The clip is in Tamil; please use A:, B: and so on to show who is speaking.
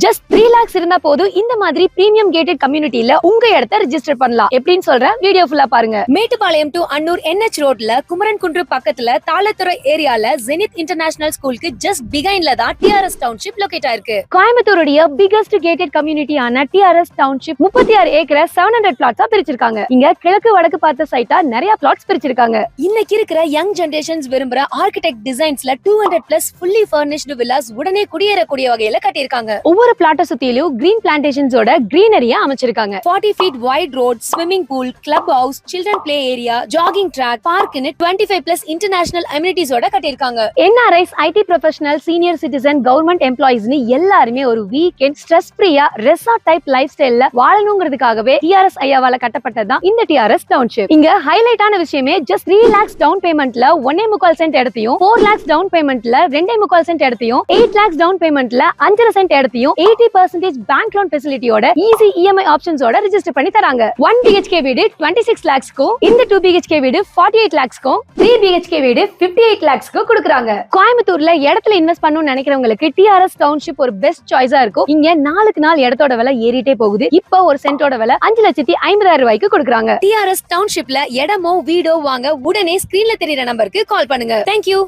A: ஜஸ்ட் 3 lakhs இருந்தா போதும் இந்த மாதிரி பிரீமியம் கேட்டட் கம்யூனிட்டில உங்க இடத்தை ரெஜிஸ்டர் பண்ணலாம். எப்படின்னு சொல்றேன், வீடியோ ஃபுல்லா பாருங்க. மேட்டுப்பாளையம் டு அன்னூர் NH ரோட்ல குமரன் குன்று பக்கத்துல தாளத்துறை ஏரியால ஜெனித் இன்டர்நேஷனல் ஸ்கூலுக்கு ஜஸ்ட் பிகைன்ல தான் TRS டவுன்ஷிப் லொகேட் ஆயிருக்கு. கோயம்புத்தூருடைய பிகெஸ்ட் கேட்டட் கம்யூனிட்டியான TRS டவுன்ஷிப் 36 ஏக்கரை 700 பிளாட்ஸா பிரிச்சிருக்காங்க. இங்க கிழக்கு வடக்கு பார்த்த சைட்டா நிறைய பிளாட்ஸ் பிரிச்சிருக்காங்க. இன்னைக்கு இருக்கிற யங் ஜெனரேஷன்ஸ் விரும்புற ஆர்கிடெக்ட் டிசைன்ஸ்ல 200+ ஃபுல்லி ஃபர்னிஷ்டு வில்லாஸ் உடனே குடியேறக்கூடிய வகையில கட்டியிருக்காங்க. ஒவ்வொரு பிளாட்டை சுத்திலும் கிரீன் பிளான்டேஷன்ஸோட கிரீனரியா அமைச்சிருக்காங்க. 40 feet wide road, swimming pool, club house, children play area, jogging track, park னு 25+ international amenities ஓட கட்டியிருக்காங்க. NRIs, IT professional, senior citizen, government employees னு எல்லாருமே ஒரு வீக்கெண்ட் ஸ்ட்ரெஸ் ஃப்ரீயா ரெசார்ட் டைப் லைஃப் ஸ்டைல்ல வாழணுங்கிறதுக்காகவே TRS ஐயாவால கட்டப்பட்டதுதான் இந்த TRS டவுன்ஷிப். இங்க ஹைலைட்டான விஷயமே ஜஸ்ட் 3 lakhs டவுன் பேமெண்ட்ல 1.25 சென்ட் இடத்தையும், 4 lakhs டவுன் பேமெண்ட்ல 2.25 சென்ட் இடத்தையும், 8 lakhs டவுன் பேமெண்ட்ல 5.5 சென்ட் இடத்தையும் 80% பேங்க் லோன் ஃபெசிலிட்டியோட ஈஸி EMI ஆப்ஷன்ஸோட ரெஜிஸ்டர் பண்ணி தராங்க. 1 BHK வீடு 26 lakhsக்கும், இந்த 2 BHK வீடு 48 lakhsக்கும், 3 BHK வீடு 58 lakhsக்கும் கொடுக்கறாங்க. கோயம்புத்தூர்ல இடத்துல இன்வெஸ்ட் பண்ணணும்னு நினைக்கிறவங்களுக்கு TRS டவுன்ஷிப் ஒரு பெஸ்ட் சாய்ஸா இருக்கும். இங்க நாளுக்கு நாள் இடத்தோட விலை ஏறிட்டே போகுது. இப்போ ஒரு சென்டோட விலை 5,50,000 ரூபாய்க்கு கொடுக்கறாங்க. TRS டவுன்ஷிப்ல இடமோ வீடோ வாங்க உடனே ஸ்கிரீன்ல தெரியுற நம்பருக்கு கால் பண்ணுங்க. Thank you.